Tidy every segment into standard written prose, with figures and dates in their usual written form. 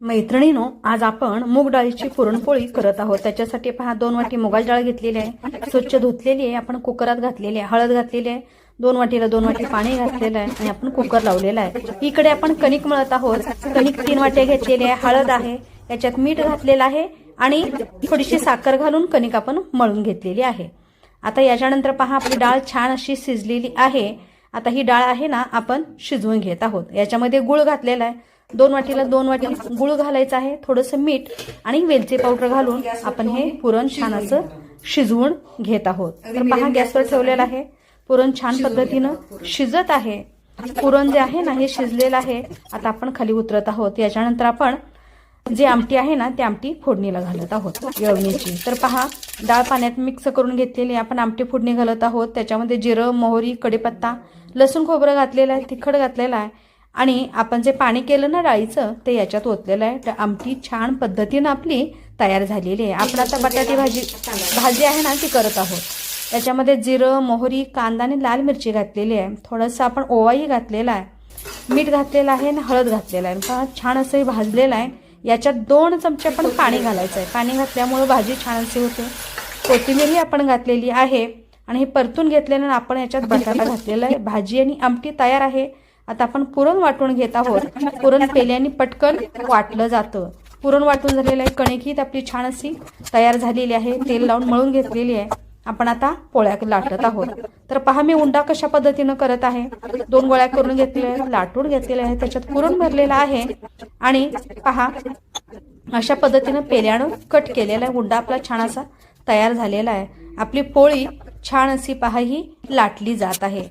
मैत्रिणीनो, आज आपण मूग डाळीची पुरणपोळी करत आहोत। त्याच्यासाठी पहा 2 वाटी मुगाची डाळ घेतलेली आहे, स्वच्छ धुतलेली आहे, आपण कुकरात घातलेली आहे, हळद घातलेली आहे, 2 वाटीला 2 वाटी पाणी घातलेलं आहे आणि आपण कुकर लावलेला आहे। इकडे आपण कणिक मळत आहोत। कणिक 3 वाट्या घेतलेली आहे, हळद आहे, याच्यात मीठ घातलेलं आहे आणि थोडीशी साखर घालून कणिक आपण मळून घेतलेली आहे। आता याच्यानंतर पहा आपली डाळ छान अशी शिजलेली आहे। आता ही डाळ आहे ना आपण शिजवून घेत आहोत। याच्यामध्ये गूळ घातलेला आहे, 2 वाटीला 2 वाटी गूळ घालायचा आहे, थोडंसं मीठ आणि वेलची पावडर घालून आपण हे पुरण छान असं शिजवून घेत आहोत। तर पहा गॅसवर ठेवलेलं आहे, पुरण छान पद्धतीनं शिजत आहे। पुरण जे आहे ना हे शिजलेलं आहे। आता आपण खाली उतरत आहोत। याच्यानंतर आपण जी आमटी आहे ना ती आमटी फोडणीला घालत आहोत येळवणीची। तर पहा डाळ पाण्यात मिक्स करून घेतलेली आपण आमटी फोडणी घालत आहोत। त्याच्यामध्ये जिरं, मोहरी, कढीपत्ता, लसूण खोबरं घातलेलं आहे, तिखट घातलेलं आहे आणि आपण जे पाणी केलं ना डाळीचं ते याच्यात ओतलेलं आहे। तर आमटी छान पद्धतीनं आपली तयार झालेली आहे। आपण आता बटाटी भाजी आहे ना ती करत आहोत। याच्यामध्ये जिरं, मोहरी, कांदा आणि लाल मिरची घातलेली आहे, थोडंसं आपण ओवाही घातलेला आहे, मीठ घातलेलं आहे आणि हळद घातलेलं आहे। पहा छान असं भाजलेलं आहे। याच्यात 2 चमचे आपण पाणी घालायचं आहे, पाणी घातल्यामुळे भाजी छान अशी होते। कोथिंबीरही आपण घातलेली आहे आणि हे परतून घेतल्यानंतर आपण याच्यात बटाटा घातलेला आहे। भाजी आणि आमटी तयार आहे। आता आपण पुरण वाटून घेत आहोत। पुरण पेल्याने पटकन वाटलं जातं। पुरण वाटून झालेलं आहे, कणिक ही आपली छान अशी तयार झालेली आहे, तेल लावून मळून घेतलेली आहे। आपण आता पोळ्या लाटत आहोत। तर पहा मी उंडा कशा पद्धतीनं करत आहे। 2 गोळ्या करून घेतलेल्या आहेत, लाटून घेतलेल्या आहे, त्याच्यात पुरण भरलेलं आहे आणि पहा अशा पद्धतीनं पेल्यानं कट केलेला आहे। उंडा आपला छान असा तयार झालेला आहे। आपली पोळी छान अशी पहा ही लाटली जात आहे।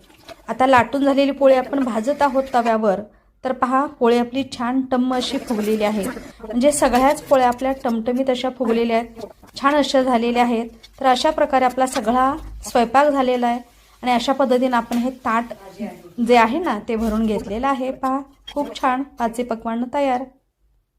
आता लाटून झालेली पोळी आपण भाजत आहोत तव्यावर। तर पहा पोळी आपली छान टम्म अशी फुगलेली आहे, म्हणजे सगळ्याच पोळ्या आपल्या टमटमीत अशा फुगलेल्या आहेत, छान अशा झालेल्या आहेत। तर अशा प्रकारे आपला सगळा स्वयंपाक झालेला आहे आणि अशा पद्धतीने आपण हे ताट जे आहे ना ते भरून घेतलेलं आहे। पहा खूप छान 5 पक्वान्न तयार।